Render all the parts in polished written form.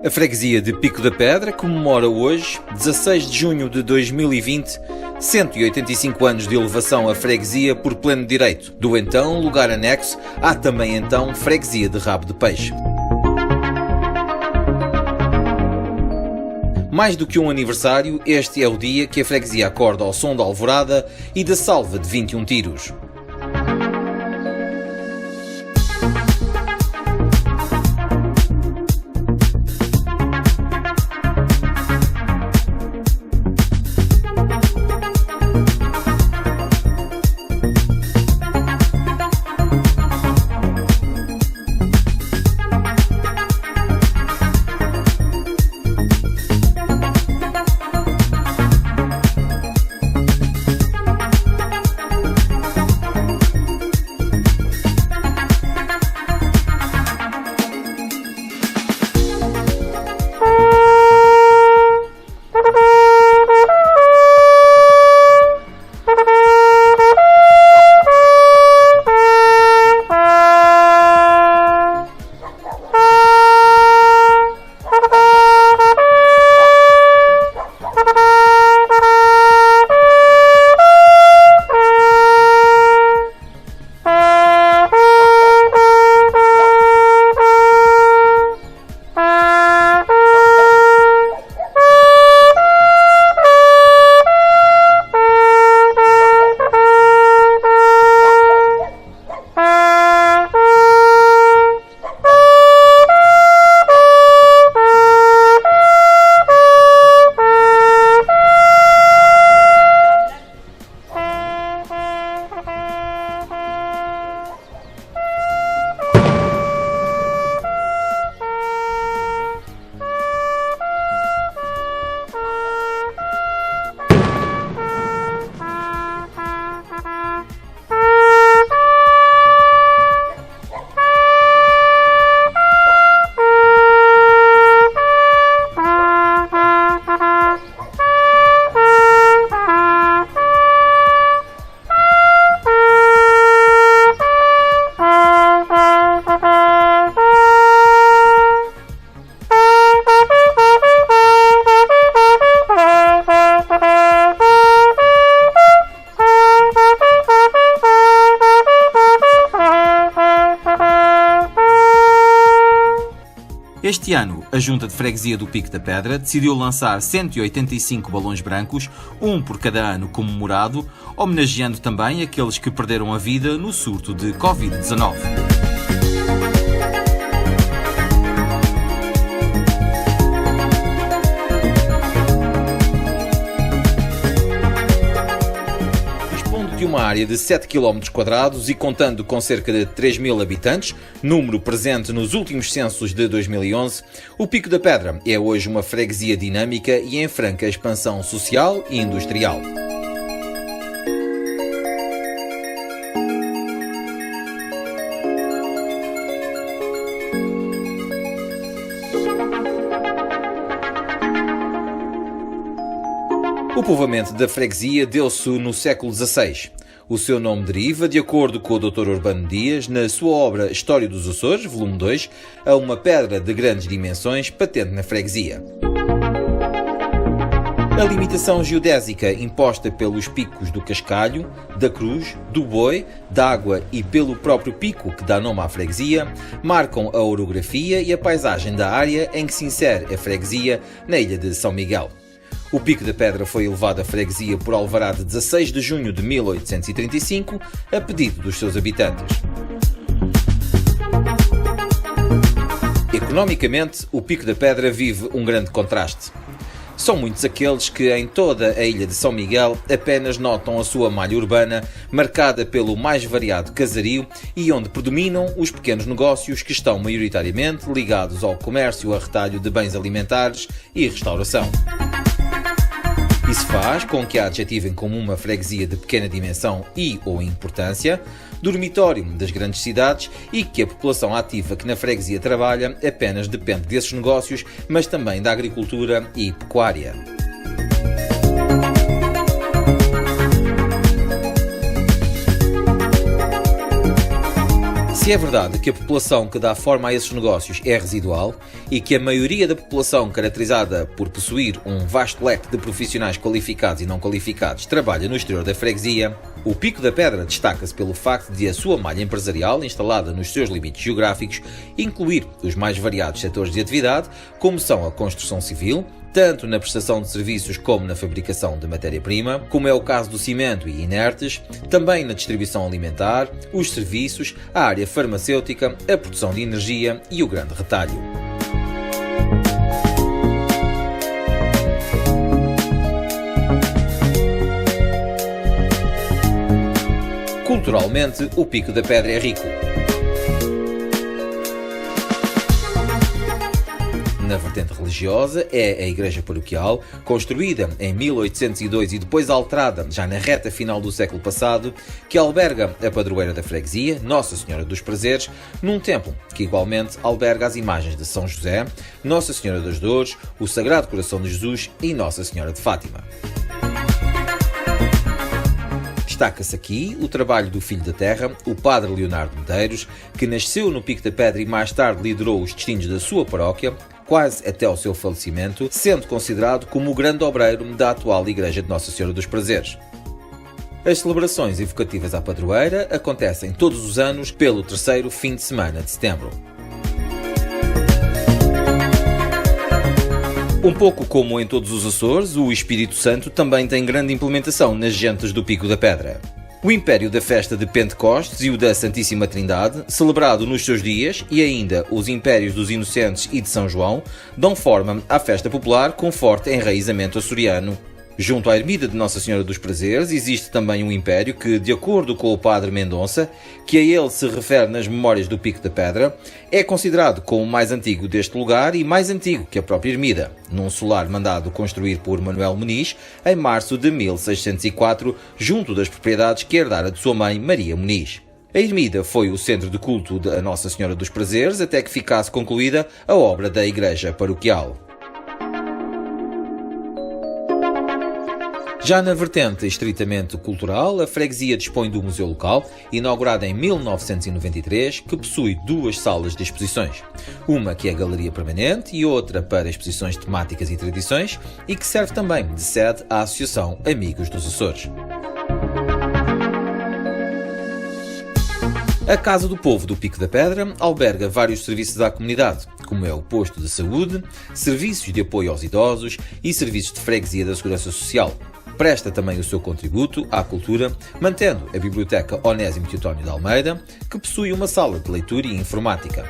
A freguesia de Pico da Pedra comemora hoje, 16 de junho de 2020, 185 anos de elevação à freguesia por pleno direito. Do então lugar anexo, há também então freguesia de Rabo de Peixe. Mais do que um aniversário, este é o dia que a freguesia acorda ao som da alvorada e da salva de 21 tiros. Este ano, a Junta de Freguesia do Pico da Pedra decidiu lançar 185 balões brancos, um por cada ano comemorado, homenageando também aqueles que perderam a vida no surto de Covid-19. De uma área de 7 km quadrados e contando com cerca de 3.000 habitantes, número presente nos últimos censos de 2011, o Pico da Pedra é hoje uma freguesia dinâmica e em franca expansão social e industrial. O povoamento da freguesia deu-se no século XVI. O seu nome deriva, de acordo com o Dr. Urbano Dias, na sua obra História dos Açores, volume 2, a uma pedra de grandes dimensões patente na freguesia. A limitação geodésica imposta pelos picos do Cascalho, da Cruz, do Boi, da Água e pelo próprio pico que dá nome à freguesia, marcam a orografia e a paisagem da área em que se insere a freguesia na ilha de São Miguel. O Pico da Pedra foi elevado à freguesia por alvará de 16 de junho de 1835, a pedido dos seus habitantes. Economicamente, o Pico da Pedra vive um grande contraste. São muitos aqueles que, em toda a ilha de São Miguel, apenas notam a sua malha urbana, marcada pelo mais variado casario e onde predominam os pequenos negócios que estão maioritariamente ligados ao comércio a retalho de bens alimentares e restauração. Isso faz com que a adjetivem como uma freguesia de pequena dimensão e ou importância, dormitório das grandes cidades e que a população ativa que na freguesia trabalha apenas depende desses negócios, mas também da agricultura e pecuária. Se é verdade que a população que dá forma a esses negócios é residual e que a maioria da população caracterizada por possuir um vasto leque de profissionais qualificados e não qualificados trabalha no exterior da freguesia, o Pico da Pedra destaca-se pelo facto de a sua malha empresarial, instalada nos seus limites geográficos, incluir os mais variados setores de atividade, como são a construção civil, tanto na prestação de serviços como na fabricação de matéria-prima, como é o caso do cimento e inertes, também na distribuição alimentar, os serviços, a área farmacêutica, a produção de energia e o grande retalho. Culturalmente, o Pico da Pedra é rico. Na vertente religiosa é a igreja paroquial, construída em 1802 e depois alterada já na reta final do século passado, que alberga a padroeira da freguesia, Nossa Senhora dos Prazeres, num templo que igualmente alberga as imagens de São José, Nossa Senhora das Dores, o Sagrado Coração de Jesus e Nossa Senhora de Fátima. Destaca-se aqui o trabalho do filho da terra, o padre Leonardo Medeiros, que nasceu no Pico da Pedra e mais tarde liderou os destinos da sua paróquia, quase até ao seu falecimento, sendo considerado como o grande obreiro da atual Igreja de Nossa Senhora dos Prazeres. As celebrações evocativas à padroeira acontecem todos os anos pelo terceiro fim de semana de setembro. Um pouco como em todos os Açores, o Espírito Santo também tem grande implementação nas gentes do Pico da Pedra. O império da festa de Pentecostes e o da Santíssima Trindade, celebrado nos seus dias, e ainda os impérios dos Inocentes e de São João, dão forma à festa popular com forte enraizamento açoriano. Junto à ermida de Nossa Senhora dos Prazeres existe também um império que, de acordo com o padre Mendonça, que a ele se refere nas Memórias do Pico da Pedra, é considerado como o mais antigo deste lugar e mais antigo que a própria ermida, num solar mandado construir por Manuel Muniz em março de 1604, junto das propriedades que herdara de sua mãe Maria Muniz. A ermida foi o centro de culto da Nossa Senhora dos Prazeres até que ficasse concluída a obra da igreja paroquial. Já na vertente estritamente cultural, a freguesia dispõe do museu local, inaugurado em 1993, que possui duas salas de exposições. Uma que é a galeria permanente e outra para exposições temáticas e tradições, e que serve também de sede à Associação Amigos dos Açores. A Casa do Povo do Pico da Pedra alberga vários serviços à comunidade, como é o posto de saúde, serviços de apoio aos idosos e serviços de freguesia da Segurança Social. Presta também o seu contributo à cultura, mantendo a Biblioteca Onésimo Teotónio de Almeida, que possui uma sala de leitura e informática.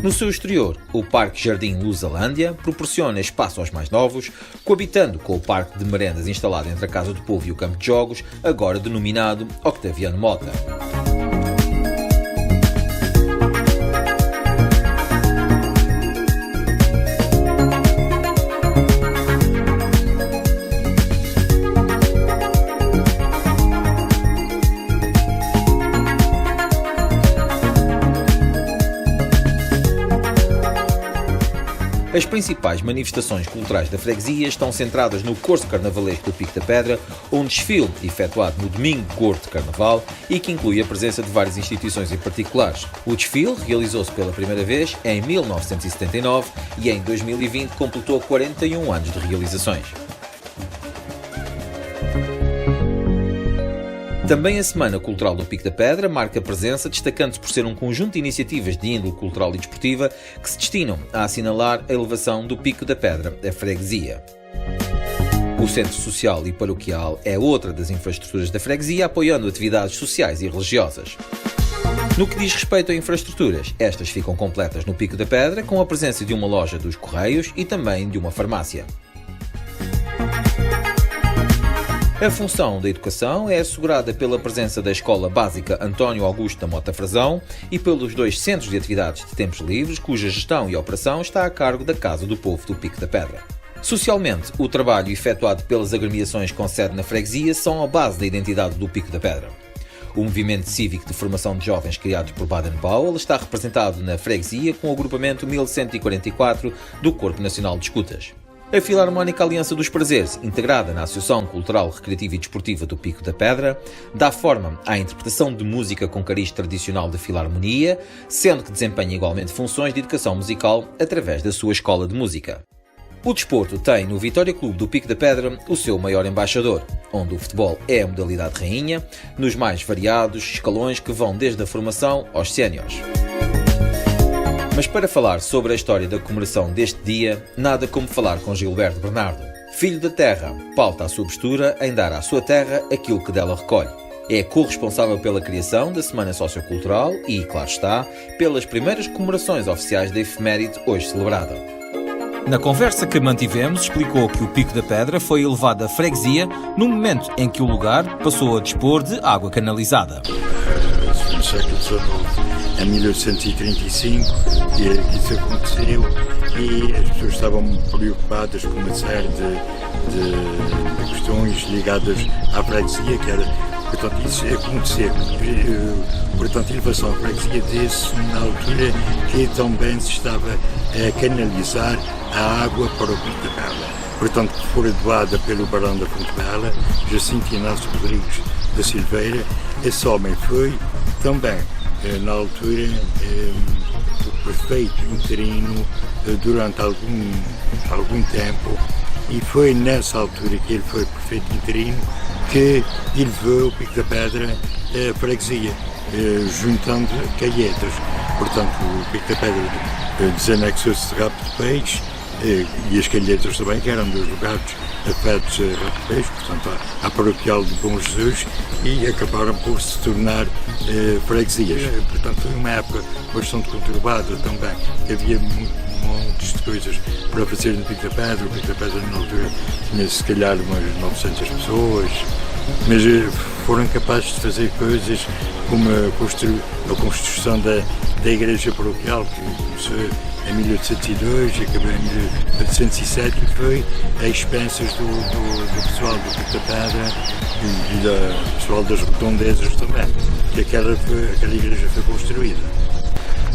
No seu exterior, o Parque Jardim Lusalândia proporciona espaço aos mais novos, coabitando com o Parque de Merendas instalado entre a Casa do Povo e o Campo de Jogos, agora denominado Octaviano Mota. As principais manifestações culturais da freguesia estão centradas no Corso Carnavalesco do Pico da Pedra, um desfile efetuado no domingo gordo de Carnaval e que inclui a presença de várias instituições em particulares. O desfile realizou-se pela primeira vez em 1979 e em 2020 completou 41 anos de realizações. Também a Semana Cultural do Pico da Pedra marca presença, destacando-se por ser um conjunto de iniciativas de índole cultural e desportiva que se destinam a assinalar a elevação do Pico da Pedra, a freguesia. O Centro Social e Paroquial é outra das infraestruturas da freguesia, apoiando atividades sociais e religiosas. No que diz respeito a infraestruturas, estas ficam completas no Pico da Pedra, com a presença de uma loja dos Correios e também de uma farmácia. A função da educação é assegurada pela presença da Escola Básica António Augusto da Mota Frazão e pelos 2 centros de atividades de tempos livres, cuja gestão e operação está a cargo da Casa do Povo do Pico da Pedra. Socialmente, o trabalho efetuado pelas agremiações com sede na freguesia são a base da identidade do Pico da Pedra. O movimento cívico de formação de jovens criado por Baden-Powell está representado na freguesia com o agrupamento 1144 do Corpo Nacional de Escutas. A Filarmónica Aliança dos Prazeres, integrada na Associação Cultural, Recreativa e Desportiva do Pico da Pedra, dá forma à interpretação de música com cariz tradicional de filarmonia, sendo que desempenha igualmente funções de educação musical através da sua escola de música. O desporto tem no Vitória Clube do Pico da Pedra o seu maior embaixador, onde o futebol é a modalidade rainha, nos mais variados escalões que vão desde a formação aos séniores. Mas para falar sobre a história da comemoração deste dia, nada como falar com Gilberto Bernardo. Filho da terra, pauta a sua postura em dar à sua terra aquilo que dela recolhe. É corresponsável pela criação da Semana Sociocultural e, claro está, pelas primeiras comemorações oficiais da efeméride hoje celebrada. Na conversa que mantivemos, explicou que o Pico da Pedra foi elevado à freguesia no momento em que o lugar passou a dispor de água canalizada. No século XIX, em 1835, isso aconteceu e as pessoas estavam preocupadas com uma série de questões ligadas à freguesia, que era, portanto, isso acontecer. Portanto, a elevação à freguesia desse na altura que também se estava a canalizar a água para o Pico da Pedra. Portanto, que fora doada pelo barão da Fonte Bela, Jacinto Inácio Rodrigues da Silveira. Esse homem foi também, na altura, o prefeito interino durante algum tempo, e foi nessa altura que ele foi prefeito interino que elevou o Pico da Pedra à freguesia, juntando calhetas. Portanto, o Pico da Pedra desanexou-se de Rabo de Peixe, e as calhetas também, que eram dos lugares afetos a Rabo de Peixe, portanto à paroquial de Bom Jesus, e acabaram por se tornar freguesias. Portanto, foi uma época bastante conturbada também. Havia montes de coisas para fazer no Pico da Pedra. O Pico da Pedra na altura tinha se calhar umas 900 pessoas, mas foram capazes de fazer coisas como a construção da igreja paroquial, que começou em 1802 e acabou em 1807, e foi a expensas do pessoal do Pico da Pedra e do pessoal das redondezas também, que aquela igreja foi construída.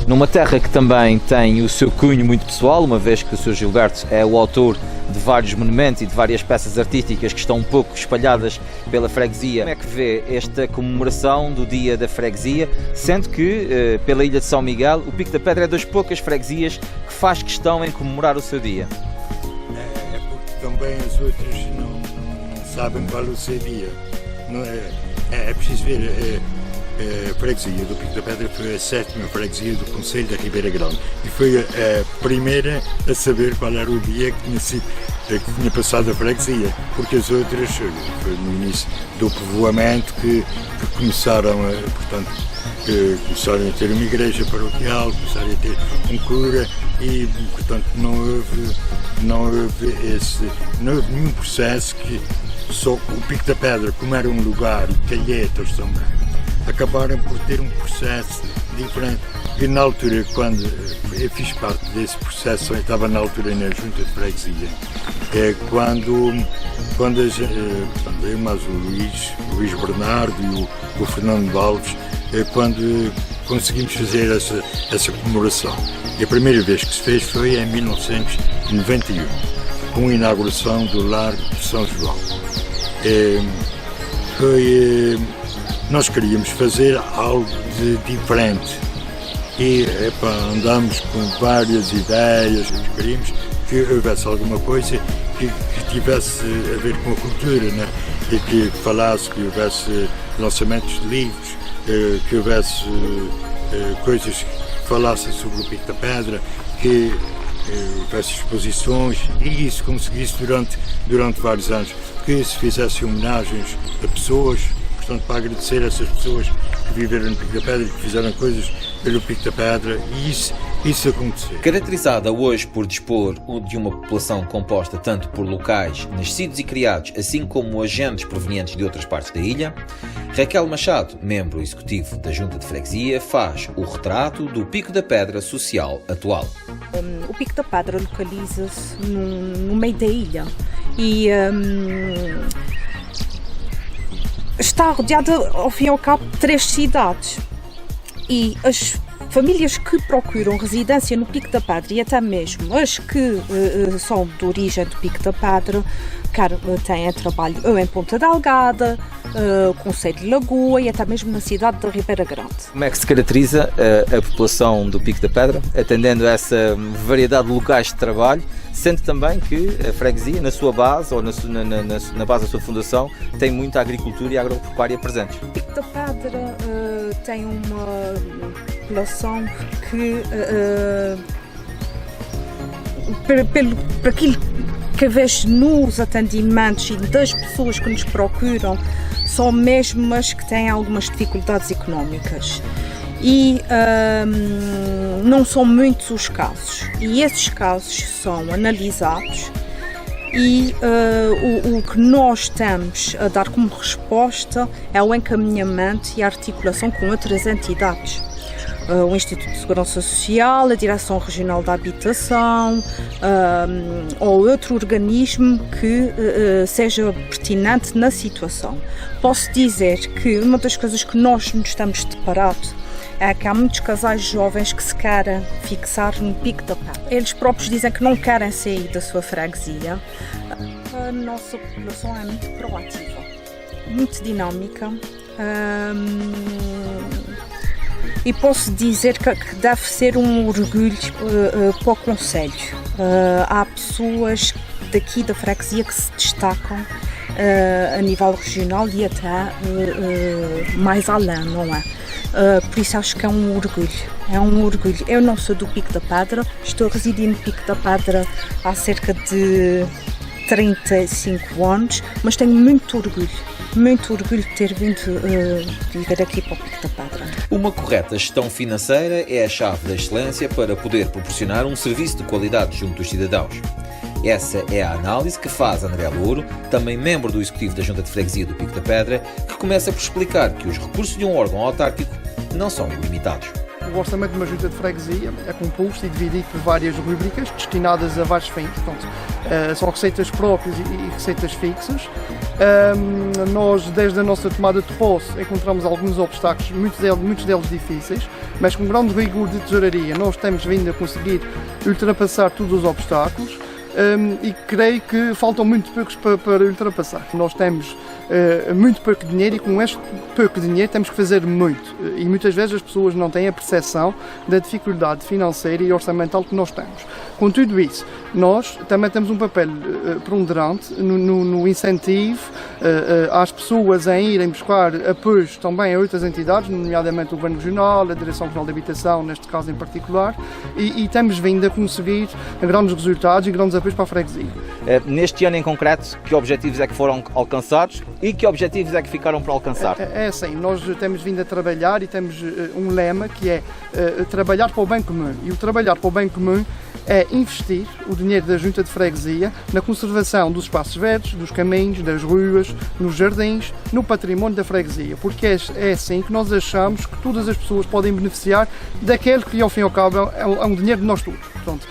Numa terra que também tem o seu cunho muito pessoal, uma vez que o Sr. Gilberto é o autor de vários monumentos e de várias peças artísticas que estão um pouco espalhadas pela freguesia. Como é que vê esta comemoração do Dia da Freguesia, sendo que, pela Ilha de São Miguel, o Pico da Pedra é das poucas freguesias que faz questão em comemorar o seu dia? É porque também as outras não sabem qual é o seu dia. Não é preciso ver. A freguesia do Pico da Pedra foi a 7ª freguesia do Concelho da Ribeira Grande e foi a primeira a saber qual era o dia que tinha passado a freguesia, porque as outras foi no início do povoamento que começaram a ter uma igreja paroquial, começaram a ter um cura e, portanto, não houve nenhum processo que só o Pico da Pedra, como era um lugar e calhetas também, acabaram por ter um processo diferente. E na altura, quando eu fiz parte desse processo, eu estava na altura na junta de freguesia, quando eu, mais o Luís Bernardo e o Fernando Alves, quando conseguimos fazer essa comemoração. E a primeira vez que se fez foi em 1991, com a inauguração do Largo de São João. Nós queríamos fazer algo de diferente e andámos com várias ideias. Queríamos que houvesse alguma coisa que tivesse a ver com a cultura, né? E que falasse, que houvesse lançamentos de livros, que houvesse coisas que falassem sobre o Pico da Pedra, que houvesse exposições, e isso conseguisse durante vários anos, que se fizesse homenagens a pessoas. Portanto, para agradecer a essas pessoas que viveram no Pico da Pedra e que fizeram coisas pelo Pico da Pedra, e isso aconteceu. Caracterizada hoje por dispor de uma população composta tanto por locais nascidos e criados, assim como agentes provenientes de outras partes da ilha, Raquel Machado, membro executivo da Junta de Freguesia, faz o retrato do Pico da Pedra social atual. O Pico da Pedra localiza-se no meio da ilha e está rodeada, ao fim e ao cabo, de 3 cidades. E as famílias que procuram residência no Pico da Pedra, e até mesmo as que são de origem do Pico da Pedra, têm trabalho ou em Ponta Delgada, Concelho de Lagoa e até mesmo na cidade de Ribeira Grande. Como é que se caracteriza a população do Pico da Pedra, atendendo a essa variedade de locais de trabalho, sendo também que a freguesia, na sua base ou na base da sua fundação, tem muita agricultura e agropecuária presentes? O Pico da Pedra tem uma população que, por aquilo que vejo nos atendimentos e das pessoas que nos procuram, são mesmo as que têm algumas dificuldades económicas. E não são muitos os casos. E esses casos são analisados e o que nós temos a dar como resposta é o encaminhamento e a articulação com outras entidades. O Instituto de Segurança Social, a Direção Regional da Habitação ou outro organismo que seja pertinente na situação. Posso dizer que uma das coisas que nós nos temos deparado é que há muitos casais jovens que se querem fixar no Pico da Pedra. Eles próprios dizem que não querem sair da sua freguesia. A nossa população é muito proativa, muito dinâmica. E posso dizer que deve ser um orgulho para o concelho. Há pessoas daqui da freguesia que se destacam a nível regional e até mais além, não é? Por isso acho que é um orgulho. Eu não sou do Pico da Pedra, estou a residir no Pico da Pedra há cerca de 35 anos, mas tenho muito orgulho de ter vindo viver aqui para o Pico da Pedra. Uma correta gestão financeira é a chave da excelência para poder proporcionar um serviço de qualidade junto dos cidadãos. Essa é a análise que faz André Louro, também membro do Executivo da Junta de Freguesia do Pico da Pedra, que começa por explicar que os recursos de um órgão autárquico não são ilimitados. O orçamento de uma junta de freguesia é composto e dividido por várias rubricas destinadas a vários fins. Portanto, são receitas próprias e receitas fixas. Nós, desde a nossa tomada de posse, encontramos alguns obstáculos, muitos deles difíceis, mas com grande rigor de tesouraria nós temos vindo a conseguir ultrapassar todos os obstáculos. E creio que faltam muito poucos para ultrapassar. Nós temos muito pouco dinheiro e com este pouco dinheiro temos que fazer muito. E muitas vezes as pessoas não têm a percepção da dificuldade financeira e orçamental que nós temos. Com tudo isso, nós também temos um papel preponderante no incentivo às pessoas em irem buscar apoios também a outras entidades, nomeadamente o Governo Regional, a Direção Regional de Habitação, neste caso em particular, e temos vindo a conseguir grandes resultados e grandes apoios para a freguesia. Neste ano em concreto, que objetivos é que foram alcançados e que objetivos é que ficaram para alcançar? É assim, nós temos vindo a trabalhar e temos um lema que é trabalhar para o bem comum. E o trabalhar para o bem comum é investir o dinheiro da Junta de Freguesia na conservação dos espaços verdes, dos caminhos, das ruas, nos jardins, no património da freguesia, porque é assim que nós achamos que todas as pessoas podem beneficiar daquele que, ao fim e ao cabo, é um dinheiro de nós todos. Portanto,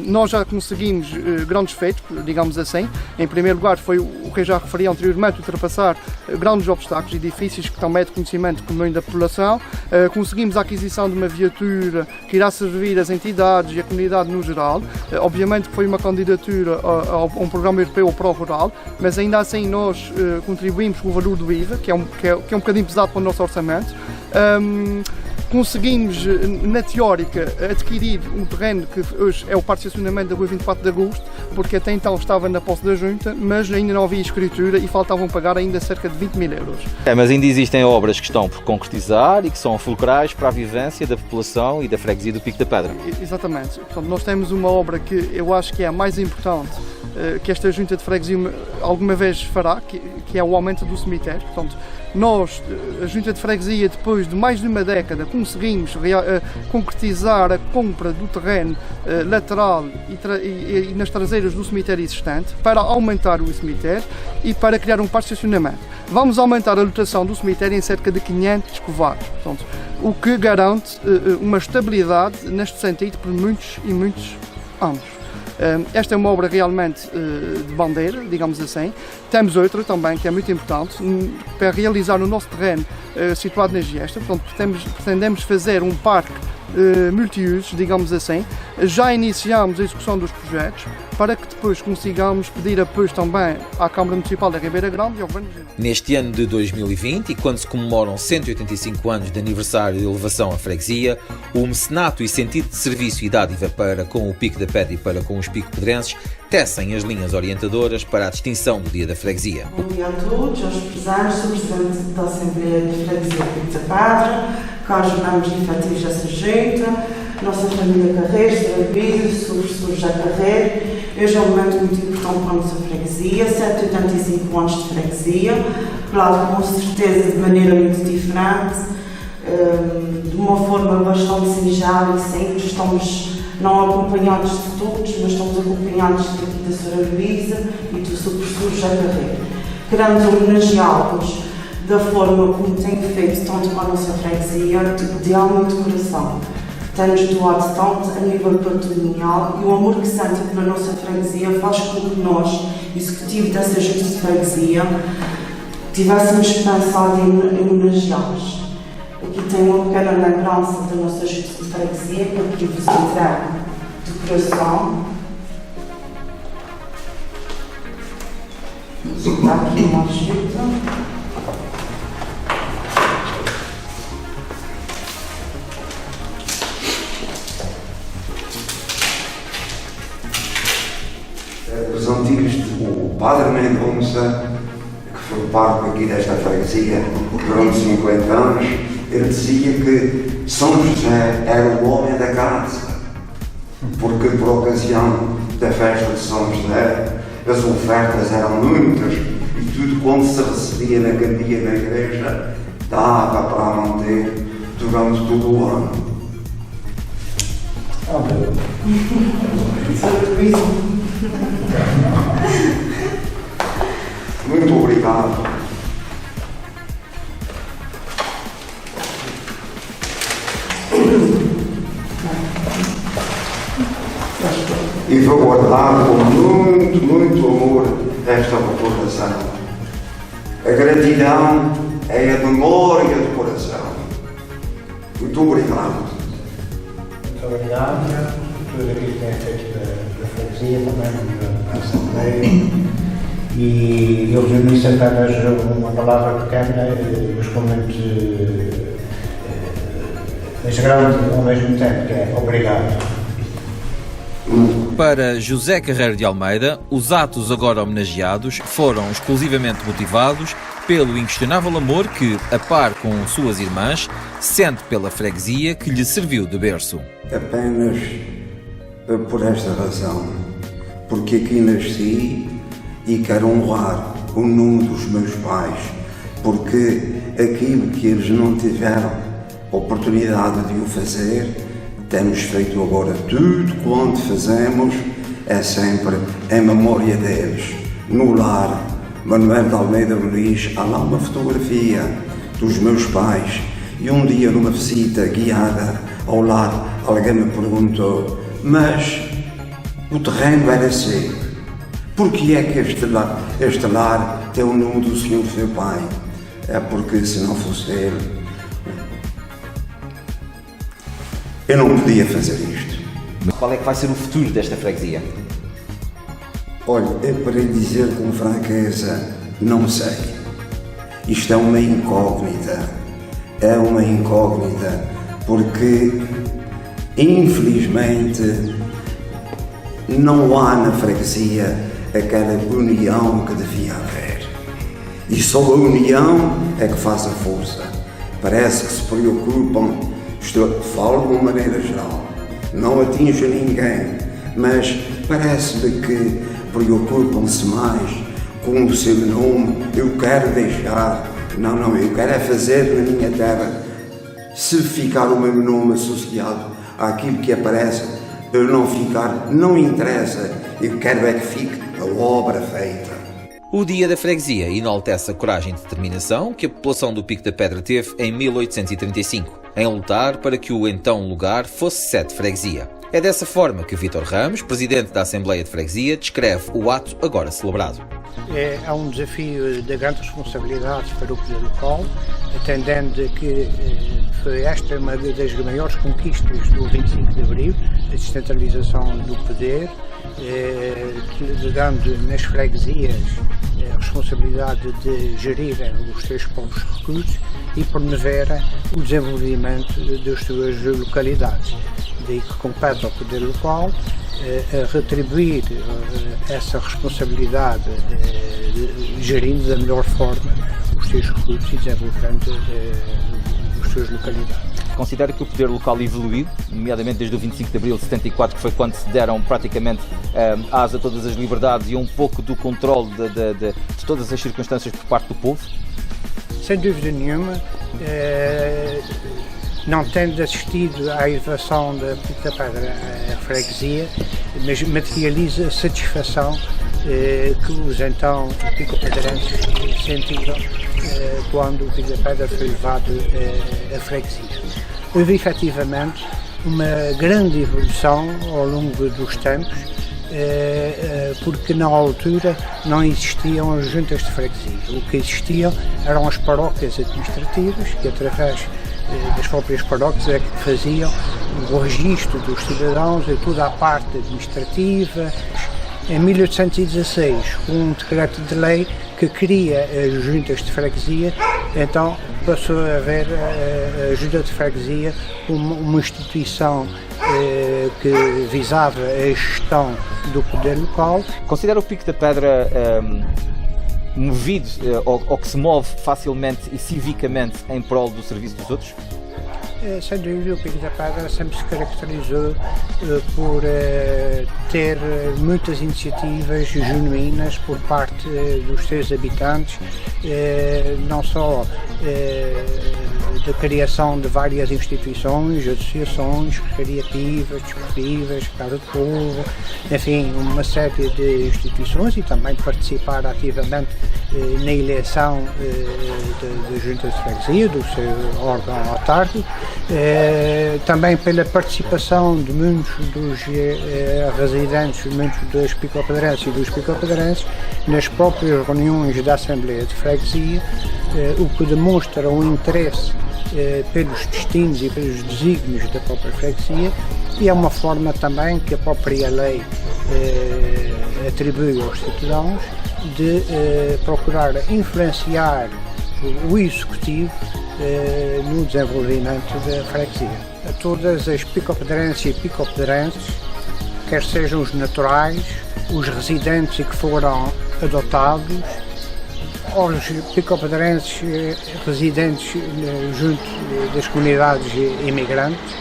nós já conseguimos grandes feitos, digamos assim. Em primeiro lugar, foi o que eu já referi anteriormente, ultrapassar grandes obstáculos e difíceis que também é de conhecimento comum da população. Conseguimos a aquisição de uma viatura que irá servir as entidades e a comunidade no geral. Obviamente que foi uma candidatura a um programa europeu pró-rural, mas ainda assim nós contribuímos com o valor do IVA, que é um bocadinho pesado para o nosso orçamento. Conseguimos, na teórica, adquirir um terreno que hoje é o parque de estacionamento da Rua 24 de Agosto, porque até então estava na posse da Junta, mas ainda não havia escritura e faltavam pagar ainda cerca de 20 mil euros. Mas ainda existem obras que estão por concretizar e que são fulcrais para a vivência da população e da freguesia do Pico da Pedra. Exatamente. Portanto, nós temos uma obra que eu acho que é a mais importante que esta Junta de Freguesia alguma vez fará, que é o aumento do cemitério. Portanto, nós, a Junta de Freguesia, depois de mais de uma década, conseguimos concretizar a compra do terreno lateral e nas traseiras do cemitério existente para aumentar o cemitério e para criar um parque de estacionamento. Vamos aumentar a lotação do cemitério em cerca de 500 covados, portanto, o que garante uma estabilidade neste sentido por muitos e muitos anos. Esta é uma obra realmente de bandeira, digamos assim. Temos outra também que é muito importante, para realizar no nosso terreno situado na Giesta. Portanto, pretendemos fazer um parque multiusos, digamos assim. Já iniciamos a execução dos projetos para que depois consigamos pedir apoio também à Câmara Municipal da Ribeira Grande e ao Governo Regional. Neste ano de 2020, e quando se comemoram 185 anos de aniversário de elevação à freguesia, o mecenato e sentido de serviço e dádiva para com o Pico da Pedra e para com os Pico-Pedrenses tecem as linhas orientadoras para a distinção do Dia da Freguesia. Bom dia a todos, aos presentes, sou Presidente da Assembleia de Freguesia Pico da Pedra, caros membros efetivos dessa junta, nossa família Carreiro, sou professor José Carreiro. Hoje é um momento muito importante para a nossa freguesia, 185 anos de freguesia, claro, com certeza de maneira muito diferente, de uma forma bastante singela e simples. Estamos não acompanhados de todos, mas estamos acompanhados da Sra. Luísa e do seu professor José Carreiro. Queremos homenageá-los da forma como têm feito tanto para a nossa freguesia, de alma e de coração. Tem-nos doado tanto a nível patrimonial e o amor que sentem pela nossa freguesia faz com que nós, executivo dessa junta de freguesia, tivéssemos pensado em homenageá-los. Aqui tem uma pequena lembrança da nossa junta de freguesia que aqui vos entrego de coração. Está aqui uma ajuda. Os antigos, o Padre Mendonça, que foi parte aqui desta freguesia durante 50 anos, ele dizia que São José era o homem da casa, porque por ocasião da festa de São José as ofertas eram muitas e tudo quanto se recebia naquele dia na igreja dava para manter durante todo o ano. Muito obrigado. E vou guardar com muito, muito amor esta recordação. A gratidão é a memória do coração. Muito obrigado. Muito obrigado por tudo aquilo que tem feito da freguesia, também da Assembleia. E eu disse apenas uma palavra pequena, mas com muito mas grande ao mesmo tempo, que é obrigado. Para José Carreiro de Almeida, os atos agora homenageados foram exclusivamente motivados pelo inquestionável amor que, a par com suas irmãs, sente pela freguesia que lhe serviu de berço. Apenas por esta razão, porque aqui nasci e quero honrar o nome dos meus pais, porque aquilo que eles não tiveram oportunidade de o fazer, temos feito agora. Tudo quanto fazemos é sempre em memória deles. No lar Manuel de Almeida Luís, há lá uma fotografia dos meus pais, e um dia numa visita guiada ao lar, alguém me perguntou: mas o terreno era seco, por que é que este lar tem o nome do senhor seu pai? É porque se não fosse ele, eu não podia fazer isto. Qual é que vai ser o futuro desta freguesia? Olha, é para lhe dizer com franqueza, não sei. Isto é uma incógnita. É uma incógnita porque, infelizmente, não há na freguesia aquela união que devia haver. E só a união é que faz a força. Parece que se preocupam, falo de uma maneira geral, não atinge ninguém, mas parece-me que preocupam-se mais com o seu nome. Eu quero deixar, não, eu quero é fazer na minha terra. Se ficar o meu nome associado àquilo que aparece, eu não ficar, não interessa, eu quero é que fique a obra feita. O Dia da Freguesia enaltece a coragem e determinação que a população do Pico da Pedra teve em 1835, em lutar para que o então lugar fosse sede de freguesia. É dessa forma que Vítor Ramos, presidente da Assembleia de Freguesia, descreve o ato agora celebrado. É um desafio de grande responsabilidade para o poder local, atendendo que foi esta uma das maiores conquistas do 25 de Abril, a descentralização do poder, dando nas freguesias a responsabilidade de gerir os seus próprios recursos e promover o desenvolvimento das suas localidades. Daí que compete ao poder local retribuir essa responsabilidade, gerindo da melhor forma os seus recursos e desenvolvendo as suas localidades. Considera que o poder local evoluiu, nomeadamente desde o 25 de Abril de 74, que foi quando se deram praticamente asa a todas as liberdades e um pouco do controle de todas as circunstâncias por parte do povo? Sem dúvida nenhuma, não tendo assistido à elevação da Pico da Pedra à freguesia, mas materializa a satisfação que os então pico-pedrenses sentiram quando o Pico da Pedra foi levado à freguesia. Houve efetivamente uma grande evolução ao longo dos tempos, porque na altura não existiam as juntas de freguesia. O que existiam eram as paróquias administrativas, que através das próprias paróquias é que faziam o registro dos cidadãos e toda a parte administrativa. Em 1816, um decreto de lei que cria as juntas de freguesia, então passou a haver a junta de freguesia como uma instituição que visava a gestão do poder local. Considera o Pico da Pedra movido ou que se move facilmente e civicamente em prol do serviço dos outros? Sem dúvida, o Pico da Pedra sempre se caracterizou por ter muitas iniciativas genuínas por parte dos seus habitantes, não só da criação de várias instituições, associações recreativas, desportivas, Casa do Povo, enfim, uma série de instituições, e também participar ativamente na eleição da Junta de Freguesia, do seu órgão autárquico, também pela participação de muitos dos residentes, muitos dos picopedrenses e dos picopedrenses nas próprias reuniões da Assembleia de Freguesia, o que demonstra o interesse pelos destinos e pelos desígnios da própria freguesia, e é uma forma também que a própria lei atribui aos cidadãos de procurar influenciar o executivo no desenvolvimento da freguesia. A todas as picopedrenses e picopedrenses, quer sejam os naturais, os residentes e que foram adotados, aos picopedrenses residentes junto das comunidades imigrantes,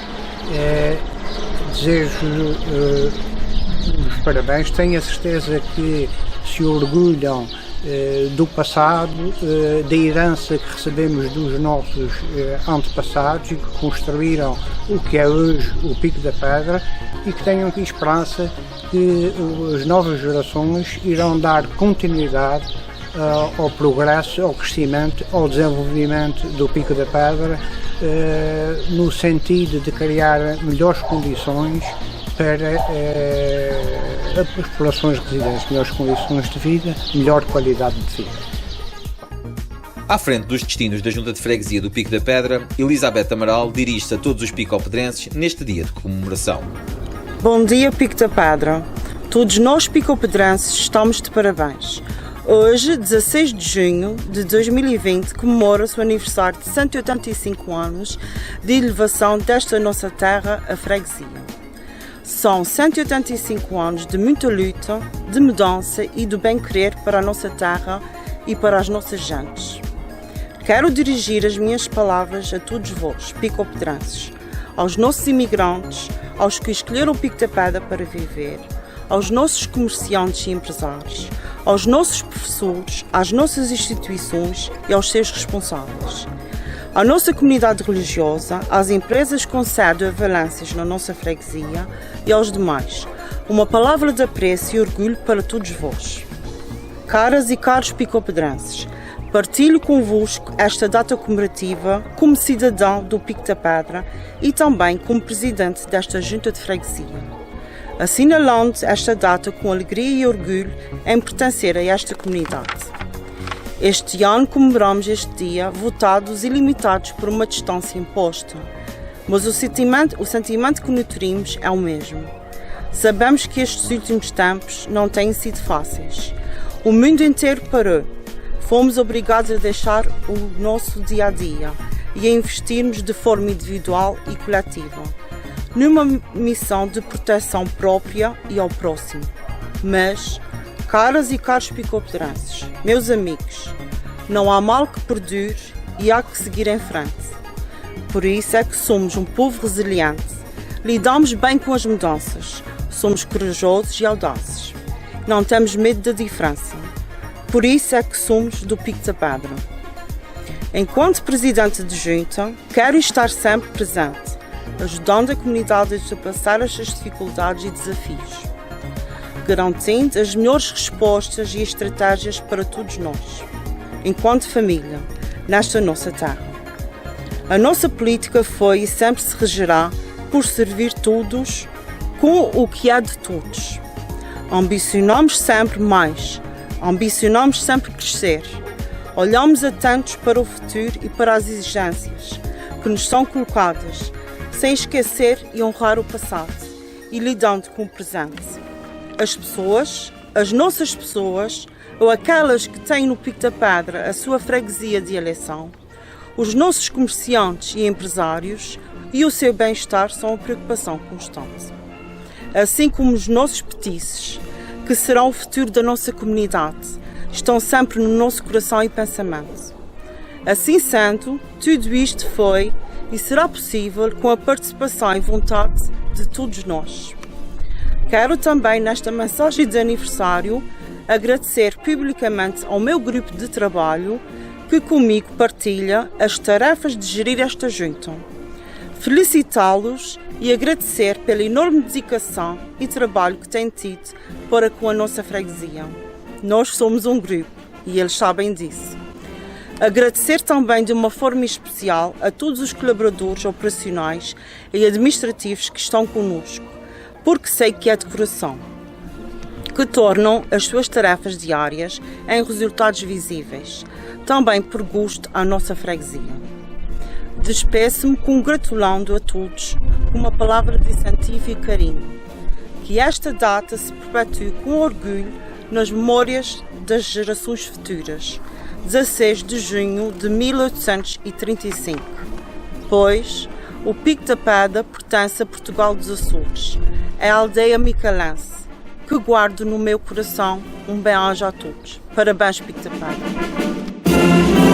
desejo os parabéns. Tenho a certeza que se orgulham do passado, da herança que recebemos dos nossos antepassados e que construíram o que é hoje o Pico da Pedra, e que tenham aqui esperança que as novas gerações irão dar continuidade ao progresso, ao crescimento, ao desenvolvimento do Pico da Pedra, no sentido de criar melhores condições para as populações residentes, melhores condições de vida, melhor qualidade de vida. À frente dos destinos da Junta de Freguesia do Pico da Pedra, Elizabeth Amaral dirige-se a todos os picopedrenses neste dia de comemoração. Bom dia, Pico da Pedra. Todos nós picopedrenses estamos de parabéns. Hoje, 16 de junho de 2020, comemora-se o aniversário de 185 anos de elevação desta nossa terra à freguesia. São 185 anos de muita luta, de mudança e do bem-querer para a nossa terra e para as nossas gentes. Quero dirigir as minhas palavras a todos vós, picopedrenses, aos nossos imigrantes, aos que escolheram o Pico da Pedra para viver, aos nossos comerciantes e empresários, aos nossos professores, às nossas instituições e aos seus responsáveis. À nossa comunidade religiosa, às empresas com sede ou valências na nossa freguesia e aos demais, uma palavra de apreço e orgulho para todos vós. Caras e caros picopedrenses, Partilho convosco esta data comemorativa como cidadão do Pico da Pedra e também como presidente desta Junta de Freguesia, assinalando esta data com alegria e orgulho em pertencer a esta comunidade. Este ano comemoramos este dia votados e limitados por uma distância imposta, mas o sentimento que nutrimos é o mesmo. Sabemos que estes últimos tempos não têm sido fáceis. O mundo inteiro parou. Fomos obrigados a deixar o nosso dia-a-dia e a investirmos de forma individual e coletiva, numa missão de proteção própria e ao próximo. Mas, caras e caros picopedrenses, meus amigos, não há mal que perdure e há que seguir em frente. Por isso é que somos um povo resiliente, lidamos bem com as mudanças, somos corajosos e audazes, não temos medo da diferença. Por isso é que somos do Pico da Pedra. Enquanto Presidente de Junta, quero estar sempre presente, ajudando a comunidade a ultrapassar estas dificuldades e desafios, garantindo as melhores respostas e estratégias para todos nós, enquanto família, nesta nossa terra. A nossa política foi e sempre se regerá por servir todos com o que é de todos. Ambicionamos sempre mais, ambicionamos sempre crescer. Olhamos atentos para o futuro e para as exigências que nos são colocadas, sem esquecer e honrar o passado e lidando com o presente. As pessoas, as nossas pessoas, ou aquelas que têm no Pico da Pedra a sua freguesia de eleição, os nossos comerciantes e empresários e o seu bem-estar são uma preocupação constante. Assim como os nossos petices, que serão o futuro da nossa comunidade, estão sempre no nosso coração e pensamento. Assim sendo, tudo isto foi e será possível com a participação e vontade de todos nós. Quero também, nesta mensagem de aniversário, agradecer publicamente ao meu grupo de trabalho que comigo partilha as tarefas de gerir esta junta. Felicitá-los e agradecer pela enorme dedicação e trabalho que têm tido para com a nossa freguesia. Nós somos um grupo e eles sabem disso. Agradecer também de uma forma especial a todos os colaboradores operacionais e administrativos que estão connosco, porque sei que é de coração, que tornam as suas tarefas diárias em resultados visíveis, também por gosto à nossa freguesia. Despeço-me congratulando a todos com uma palavra de incentivo e carinho. Que esta data se perpetue com orgulho nas memórias das gerações futuras. 16 de junho de 1835. Pois o Pico da Pedra pertence a Portugal dos Açores. É a aldeia micalense, que guardo no meu coração um bem-aja a todos. Parabéns, Pico da Pedra.